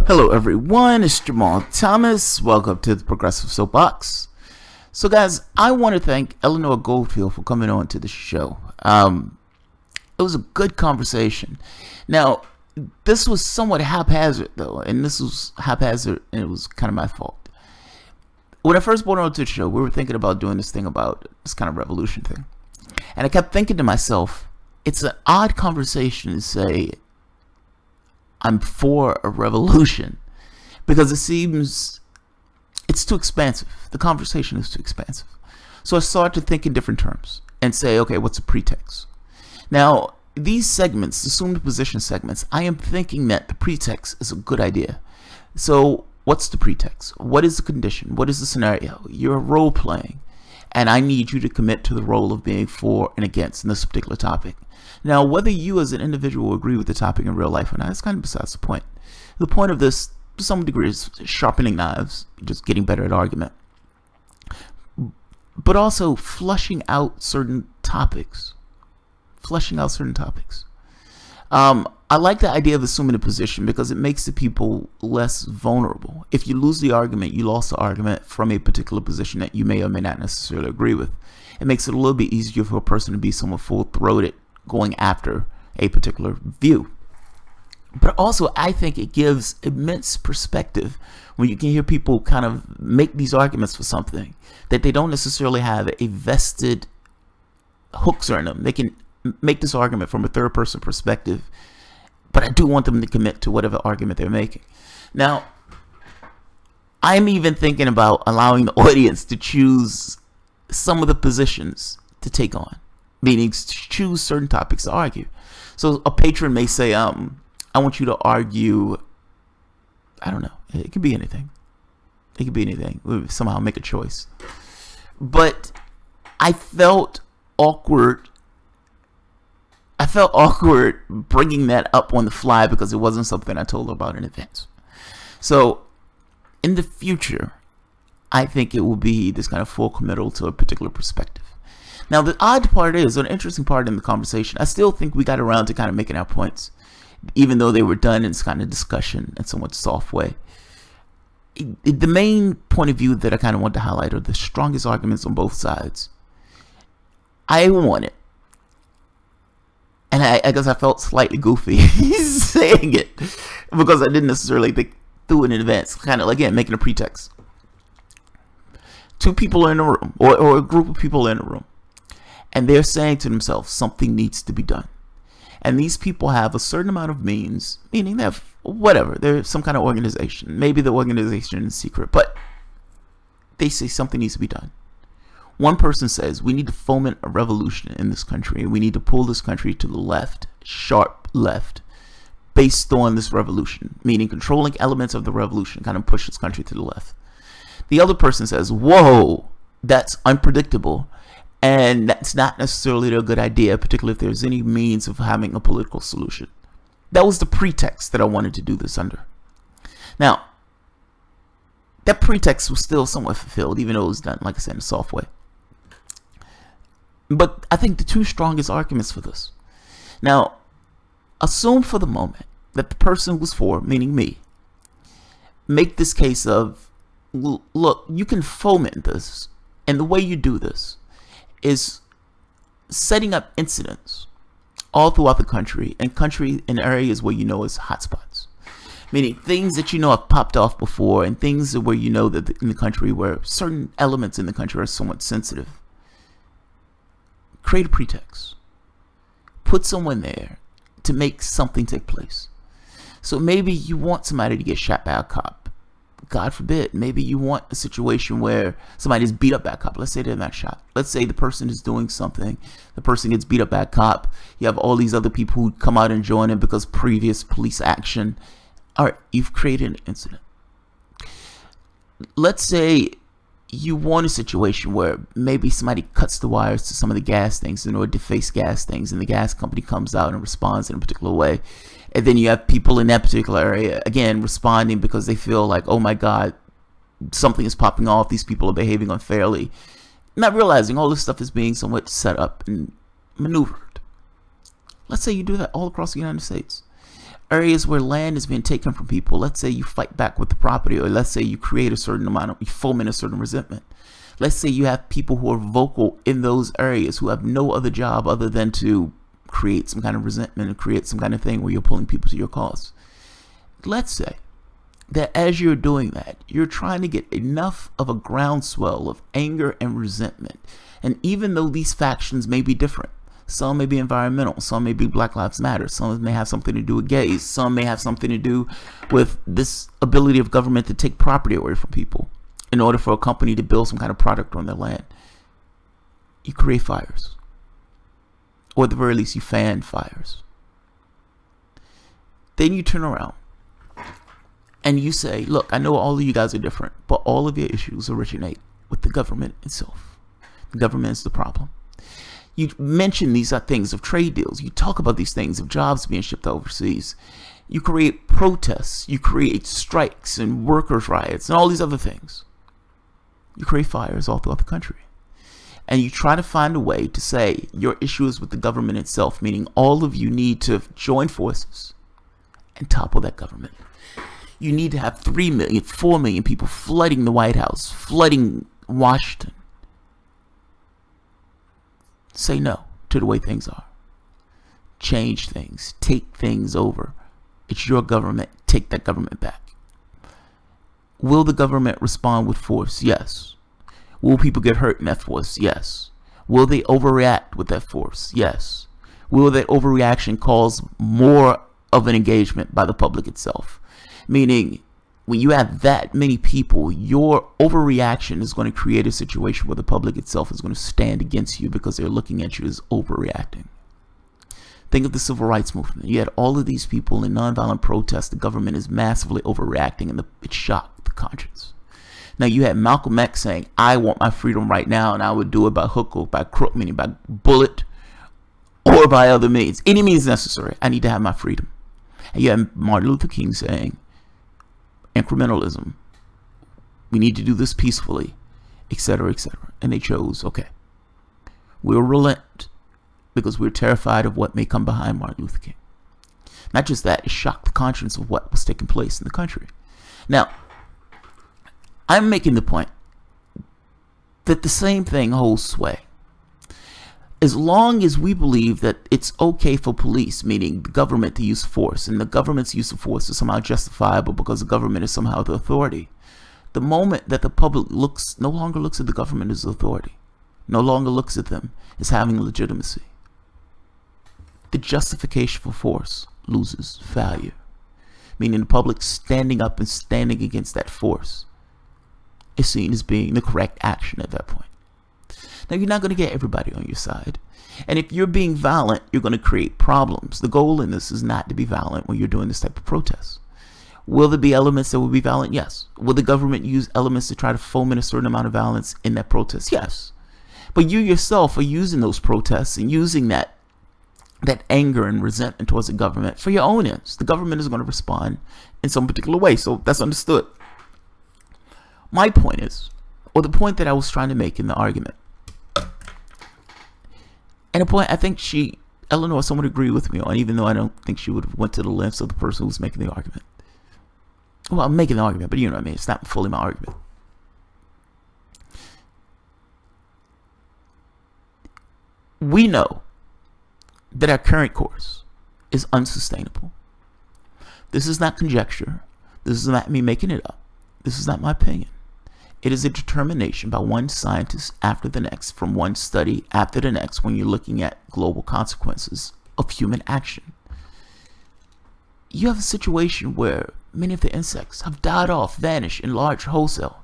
Hello everyone, it's Jamal Thomas. Welcome to the Progressive Soapbox. So guys, I want to thank Eleanor Goldfield for coming on to the show. It was a good conversation. Now, this was somewhat haphazard though, and this was haphazard and it was kind of my fault. When I first brought her on to the show, we were thinking about doing this thing about this kind of revolution thing. And I kept thinking to myself, it's an odd conversation to say, I'm for a revolution, because it seems it's too expansive. The conversation is too expansive. So I started to think in different terms and say, okay, what's a pretext? Now, these segments, assumed position segments, I am thinking that the pretext is a good idea. So what's the pretext? What is the condition? What is the scenario? You're role playing, and I need you to commit to the role of being for and against in this particular topic. Now, whether you as an individual agree with the topic in real life or not, it's kind of besides the point. The point of this, to some degree, is sharpening knives, just getting better at argument, but also flushing out certain topics. I like the idea of assuming a position because it makes the people less vulnerable. If you lose the argument, you lost the argument from a particular position that you may or may not necessarily agree with. It makes it a little bit easier for a person to be somewhat full-throated going after a particular view. But also, I think it gives immense perspective when you can hear people kind of make these arguments for something that they don't necessarily have a vested hooks in them. They can make this argument from a third person perspective, but I do want them to commit to whatever argument they're making. Now, I'm even thinking about allowing the audience to choose some of the positions to take on, meaning to choose certain topics to argue. So a patron may say, I want you to argue, I don't know, it could be anything. It could be anything. We'll somehow make a choice. But I felt awkward bringing that up on the fly because it wasn't something I told her about in advance. So in the future, I think it will be this kind of full committal to a particular perspective. Now, the odd part is, or an interesting part in the conversation, I still think we got around to kind of making our points, even though they were done in this kind of discussion in somewhat soft way. The main point of view that I kind of want to highlight are the strongest arguments on both sides. I want it. And I guess I felt slightly goofy saying it because I didn't necessarily think through it in advance. Kind of, again, making a pretext. Two people are in a room, or a group of people in a room, and they're saying to themselves, something needs to be done. And these people have a certain amount of means, meaning they have whatever. They're some kind of organization. Maybe the organization is secret, but they say something needs to be done. One person says, we need to foment a revolution in this country. We need to pull this country to the left, sharp left, based on this revolution, meaning controlling elements of the revolution kind of push this country to the left. The other person says, whoa, that's unpredictable. And that's not necessarily a good idea, particularly if there's any means of having a political solution. That was the pretext that I wanted to do this under. Now, that pretext was still somewhat fulfilled, even though it was done, like I said, in a soft way. But I think the two strongest arguments for this. Now, assume for the moment that the person who's for, meaning me, make this case of, look, you can foment this, and the way you do this is setting up incidents all throughout the country, and in areas where you know is hotspots, meaning things that you know have popped off before, and things where you know that in the country where certain elements in the country are somewhat sensitive. Create a pretext. Put someone there to make something take place. So maybe you want somebody to get shot by a cop. God forbid. Maybe you want a situation where somebody is beat up by a cop. Let's say they're not shot. Let's say the person is doing something. The person gets beat up by a cop. You have all these other people who come out and join in because previous police action. All right, you've created an incident. Let's say you want a situation where maybe somebody cuts the wires to some of the gas things in order to face gas things, and the gas company comes out and responds in a particular way. And then you have people in that particular area, again, responding because they feel like, oh my God, something is popping off. These people are behaving unfairly. Not realizing all this stuff is being somewhat set up and maneuvered. Let's say you do that all across the United States. areas where land is being taken from people, let's say you fight back with the property, or let's say you create a certain amount of, you foment a certain resentment. Let's say you have people who are vocal in those areas who have no other job other than to create some kind of resentment and create some kind of thing where you're pulling people to your cause. Let's say that as you're doing that, you're trying to get enough of a groundswell of anger and resentment. And even though these factions may be different, some may be environmental, some may be Black Lives Matter, some may have something to do with gays, some may have something to do with this ability of government to take property away from people in order for a company to build some kind of product on their land. You create fires. Or at the very least, you fan fires. Then you turn around and you say, look, I know all of you guys are different, but all of your issues originate with the government itself. The government is the problem. You mention these things of trade deals. You talk about these things of jobs being shipped overseas. You create protests. You create strikes and workers' riots and all these other things. You create fires all throughout the country. And you try to find a way to say your issue is with the government itself, meaning all of you need to join forces and topple that government. You need to have 3 million, 4 million people flooding the White House, flooding Washington. Say no to the way things are. Change things. Take things over. It's your government. Take that government back. Will the government respond with force? Yes. Will people get hurt in that force? Yes. Will they overreact with that force? Yes. Will that overreaction cause more of an engagement by the public itself? Meaning, when you have that many people, your overreaction is going to create a situation where the public itself is going to stand against you because they're looking at you as overreacting. Think of the civil rights movement. You had all of these people in nonviolent protest. The government is massively overreacting, and it shocked the conscience. Now, you had Malcolm X saying, I want my freedom right now, and I would do it by hook or by crook, meaning by bullet or by other means. Any means necessary. I need to have my freedom. And you had Martin Luther King saying, incrementalism. We need to do this peacefully, etc., etc. And they chose, okay, we'll relent because we're terrified of what may come behind Martin Luther King. Not just that, it shocked the conscience of what was taking place in the country. Now, I'm making the point that the same thing holds sway. As long as we believe that it's okay for police, meaning the government, to use force, and the government's use of force is somehow justifiable because the government is somehow the authority, the moment that the public no longer looks at the government as authority, no longer looks at them as having legitimacy, the justification for force loses value, meaning the public standing up and standing against that force is seen as being the correct action at that point. Now, you're not going to get everybody on your side. And if you're being violent, you're going to create problems. The goal in this is not to be violent when you're doing this type of protest. Will there be elements that will be violent? Yes. Will the government use elements to try to foment a certain amount of violence in that protest? Yes. But you yourself are using those protests and using that anger and resentment towards the government for your own ends. The government is going to respond in some particular way. So that's understood. My point is, or the point that I was trying to make in the argument, and a point I think Eleanor somewhat agreed with me on, even though I don't think she would have went to the lengths of the person who's making the argument. Well, I'm making the argument, but you know what I mean. It's not fully my argument. We know that our current course is unsustainable. This is not conjecture. This is not me making it up. This is not my opinion. It is a determination by one scientist after the next, from one study after the next, when you're looking at global consequences of human action. You have a situation where many of the insects have died off, vanished in large wholesale.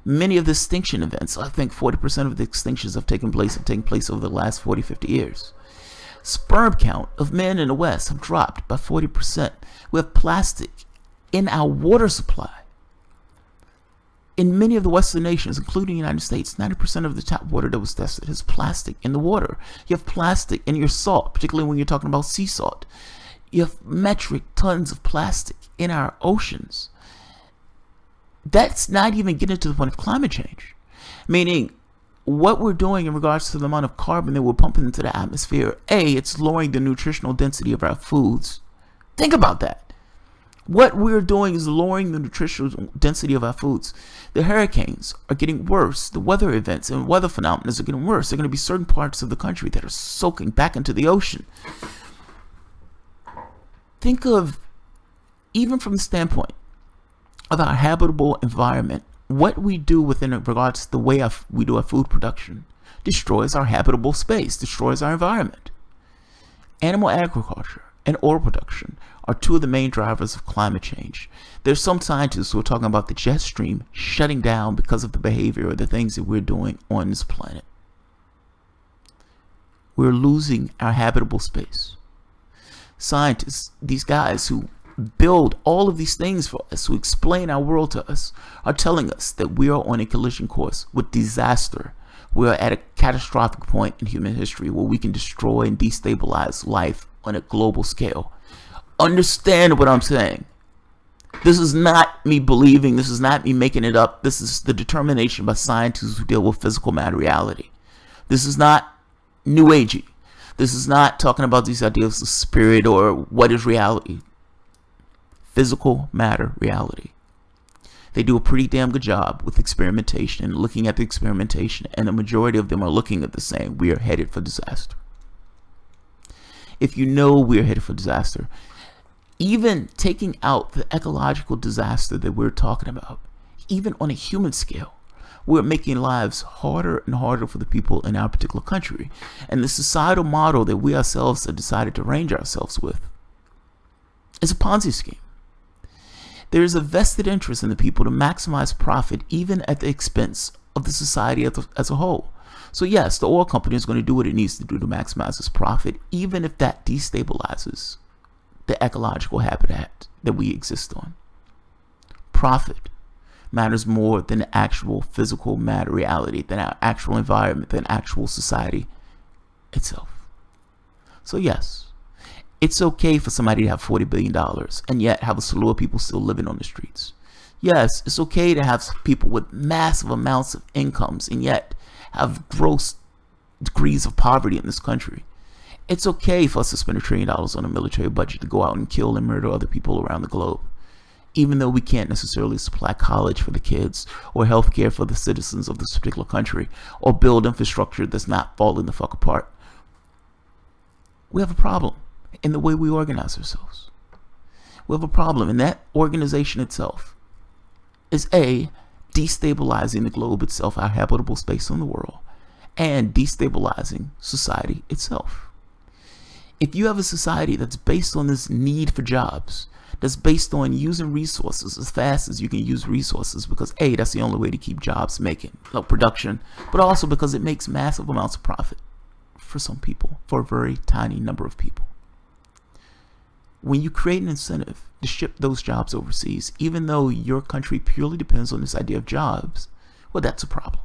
Many of the extinction events, I think 40% of the extinctions have taken place over the last 40, 50 years. Sperm count of men in the West have dropped by 40%. We have plastic in our water supply. In many of the Western nations, including the United States, 90% of the tap water that was tested has plastic in the water. You have plastic in your salt, particularly when you're talking about sea salt. You have metric tons of plastic in our oceans. That's not even getting to the point of climate change. Meaning, what we're doing in regards to the amount of carbon that we're pumping into the atmosphere, A, it's lowering the nutritional density of our foods Think about that. What we're doing is lowering the nutritional density of our foods. The hurricanes are getting worse. The weather events and weather phenomena are getting worse. There are going to be certain parts of the country that are soaking back into the ocean. Think of, even from the standpoint of our habitable environment, what we do within regards to the way we do our food production destroys our habitable space, destroys our environment. Animal agriculture and oil production are two of the main drivers of climate change. There's some scientists who are talking about the jet stream shutting down because of the behavior or the things that we're doing on this planet. We're losing our habitable space. Scientists, these guys who build all of these things for us, who explain our world to us, are telling us that we are on a collision course with disaster. We are at a catastrophic point in human history where we can destroy and destabilize life on a global scale. Understand what I'm saying. This is not me believing. This is not me making it up. This is the determination by scientists who deal with physical matter reality. This is not new agey. This is not talking about these ideas of spirit or what is reality. Physical matter reality. They do a pretty damn good job with experimentation and looking at the experimentation, and the majority of them are looking at the same. We are headed for disaster. If you know we are headed for disaster, even taking out the ecological disaster that we're talking about, even on a human scale, we're making lives harder and harder for the people in our particular country. And the societal model that we ourselves have decided to range ourselves with is a Ponzi scheme. There is a vested interest in the people to maximize profit, even at the expense of the society as a whole. So yes, the oil company is going to do what it needs to do to maximize its profit, even if that destabilizes the ecological habitat that we exist on. Profit matters more than the actual physical matter reality, than our actual environment, than actual society itself. So yes, it's okay for somebody to have $40 billion and yet have a slew of people still living on the streets. Yes, it's okay to have people with massive amounts of incomes and yet have gross degrees of poverty in this country. It's okay for us to spend $1 trillion on a military budget to go out and kill and murder other people around the globe, even though we can't necessarily supply college for the kids or health care for the citizens of this particular country or build infrastructure that's not falling the fuck apart. We have a problem in the way we organize ourselves. We have a problem, and that organization itself is A, destabilizing the globe itself, our habitable space in the world, and destabilizing society itself. If you have a society that's based on this need for jobs, that's based on using resources as fast as you can use resources, because A, that's the only way to keep jobs making, production, but also because it makes massive amounts of profit for some people, for a very tiny number of people. When you create an incentive to ship those jobs overseas, even though your country purely depends on this idea of jobs, well, that's a problem.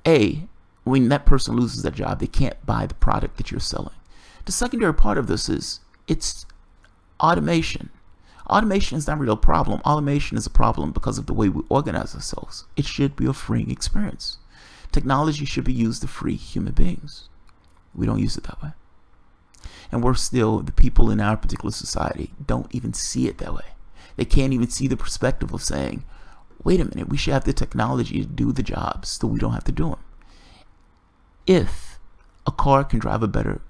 A, when that person loses that job, they can't buy the product that you're selling. The secondary part of this is it's automation. Automation is not really a problem. Automation is a problem because of the way we organize ourselves. It should be a freeing experience. Technology should be used to free human beings. We don't use it that way. And we're still, the people in our particular society don't even see it that way. They can't even see the perspective of saying, wait a minute, we should have the technology to do the jobs so we don't have to do them. If a car can drive a better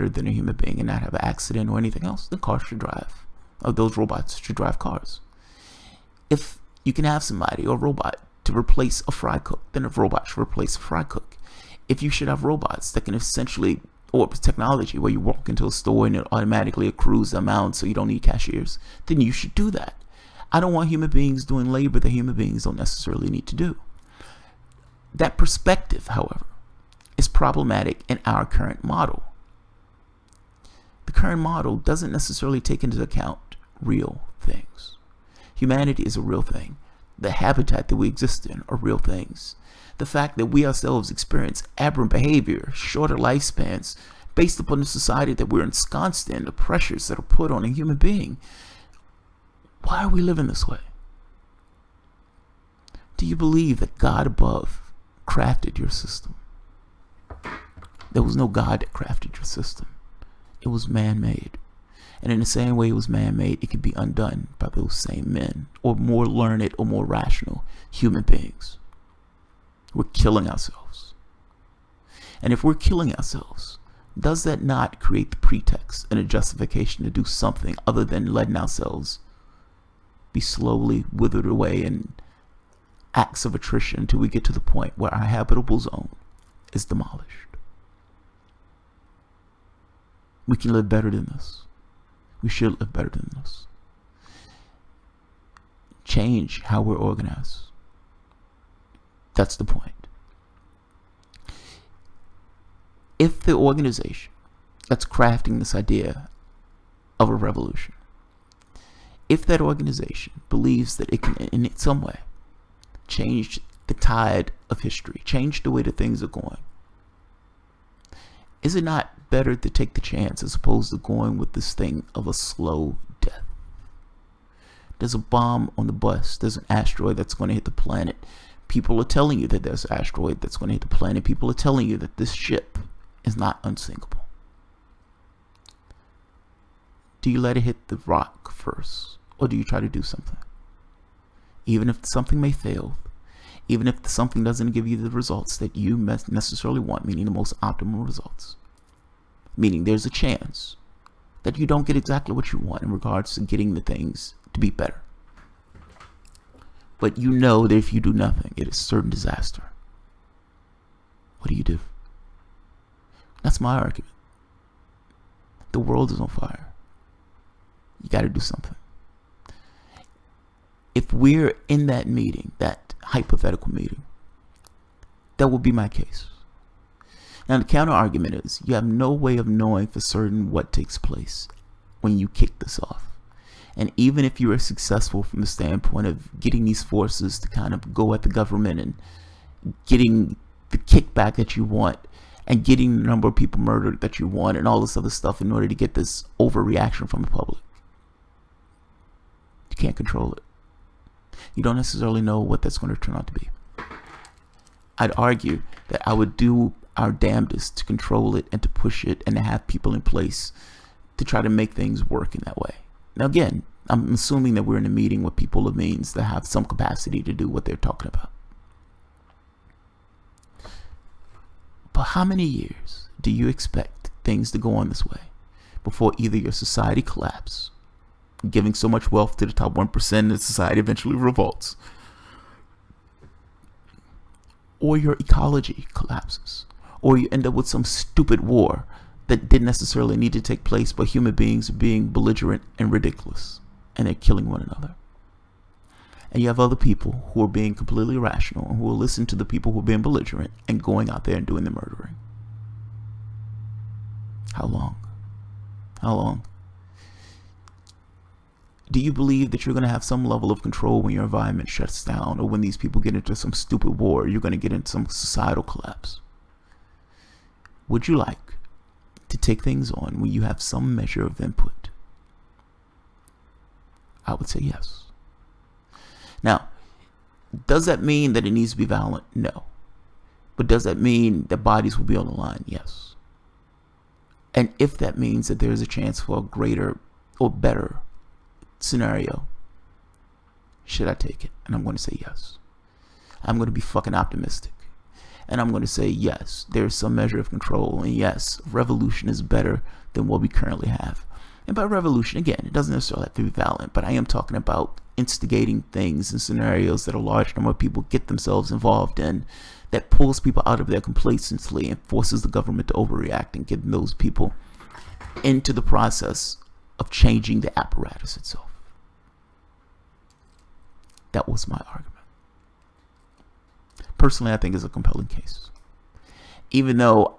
than a human being and not have an accident or anything else, then cars should drive. Or those robots should drive cars. If you can have somebody or a robot to replace a fry cook, then a robot should replace a fry cook. If you should have robots that can essentially, or technology where you walk into a store and it automatically accrues the amount so you don't need cashiers, then you should do that. I don't want human beings doing labor that human beings don't necessarily need to do. That perspective, however, is problematic in our current model. The current model doesn't necessarily take into account real things. Humanity is a real thing. The habitat that we exist in are real things. The fact that we ourselves experience aberrant behavior, shorter lifespans, based upon the society that we're ensconced in, the pressures that are put on a human being. Why are we living this way? Do you believe that God above crafted your system? There was no God that crafted your system. It was man-made. And in the same way it was man-made, it could be undone by those same men, or more learned or more rational human beings. We're killing ourselves. And if we're killing ourselves, does that not create the pretext and a justification to do something other than letting ourselves be slowly withered away in acts of attrition until we get to the point where our habitable zone is demolished? We can live better than this. We should live better than this. Change how we're organized. That's the point. If the organization that's crafting this idea of a revolution, if that organization believes that it can in some way change the tide of history, change the way that things are going, is it not better to take the chance as opposed to going with this thing of a slow death? There's a bomb on the bus. There's an asteroid that's going to hit the planet. People are telling you that there's an asteroid that's going to hit the planet. People are telling you that this ship is not unsinkable. Do you let it hit the rock first, or do you try to do something? Even if something may fail, even if something doesn't give you the results that you necessarily want, meaning the most optimal results, meaning there's a chance that you don't get exactly what you want in regards to getting the things to be better. But you know that if you do nothing, it is certain disaster. What do? That's my argument. The world is on fire. You got to do something. If we're in that meeting, that hypothetical meeting, that would be my case. Now, the counter argument is you have no way of knowing for certain what takes place when you kick this off. And even if you are successful from the standpoint of getting these forces to kind of go at the government and getting the kickback that you want, and getting the number of people murdered that you want, and all this other stuff in order to get this overreaction from the public, you can't control it. You don't necessarily know what that's going to turn out to be. I'd argue that I would do our damnedest to control it and to push it and to have people in place to try to make things work in that way. Now, again, I'm assuming that we're in a meeting with people of means that have some capacity to do what they're talking about. But how many years do you expect things to go on this way before either your society collapses, giving so much wealth to the top 1% that society eventually revolts, or your ecology collapses, or you end up with some stupid war that didn't necessarily need to take place, but human beings are being belligerent and ridiculous, and they're killing one another. And you have other people who are being completely irrational and who will listen to the people who are being belligerent and going out there and doing the murdering. How long? How long? Do you believe that you're going to have some level of control when your environment shuts down, or when these people get into some stupid war, you're going to get into some societal collapse? Would you like to take things on when you have some measure of input? I would say yes. Now, does that mean that it needs to be violent? No. But does that mean that bodies will be on the line? Yes. And if that means that there is a chance for a greater or better scenario, should I take it? And I'm going to say yes. I'm going to be fucking optimistic. And I'm going to say yes, there's some measure of control. And yes, revolution is better than what we currently have. And by revolution, again, it doesn't necessarily have to be violent, but I am talking about instigating things and scenarios that a large number of people get themselves involved in, that pulls people out of their complacency and forces the government to overreact and get those people into the process of changing the apparatus itself. That was my argument. Personally, I think it's a compelling case. Even though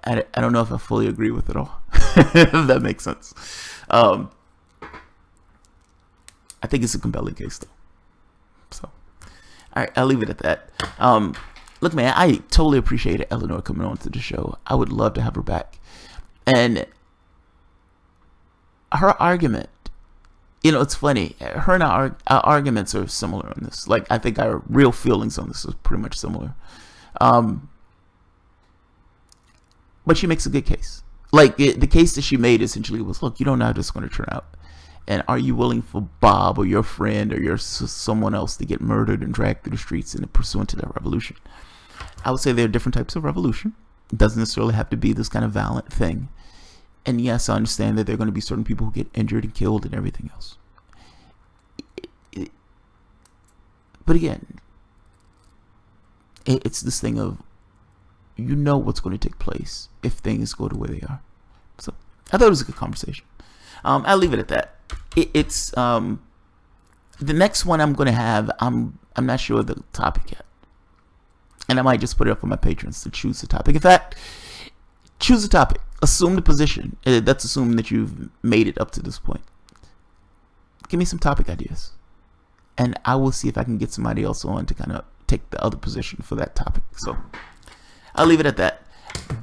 I don't know if I fully agree with it all. If that makes sense. I think it's a compelling case, though. So, all right, I'll leave it at that. Look, man, I totally appreciated Eleanor coming on to the show. I would love to have her back. And her argument, it's funny. Her and our arguments are similar on this. Like, I think our real feelings on this is pretty much similar. But she makes a good case. Like the case that she made essentially was, look, you don't know how this is going to turn out, and are you willing for Bob or your friend or your someone else to get murdered and dragged through the streets in pursuant to that revolution? I would say there are different types of revolution. It doesn't necessarily have to be this kind of violent thing. And yes, I understand that there are going to be certain people who get injured and killed and everything else. But again, it's this thing of, you know what's going to take place if things go the way they are. So I thought it was a good conversation. I'll leave it at that. It's the next one I'm going to have. I'm not sure of the topic yet, and I might just put it up for my patrons to choose the topic. In fact, choose a topic. Assume the position. That's assuming that you've made it up to this point. Give me some topic ideas, and I will see if I can get somebody else on to kind of take the other position for that topic. So I'll leave it at that.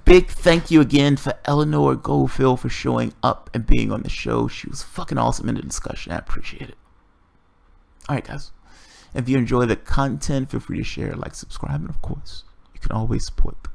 Big thank you again for Eleanor Goldfield for showing up and being on the show. She was fucking awesome in the discussion. I appreciate it. Alright, guys. If you enjoy the content, feel free to share, like, subscribe, and of course, you can always support the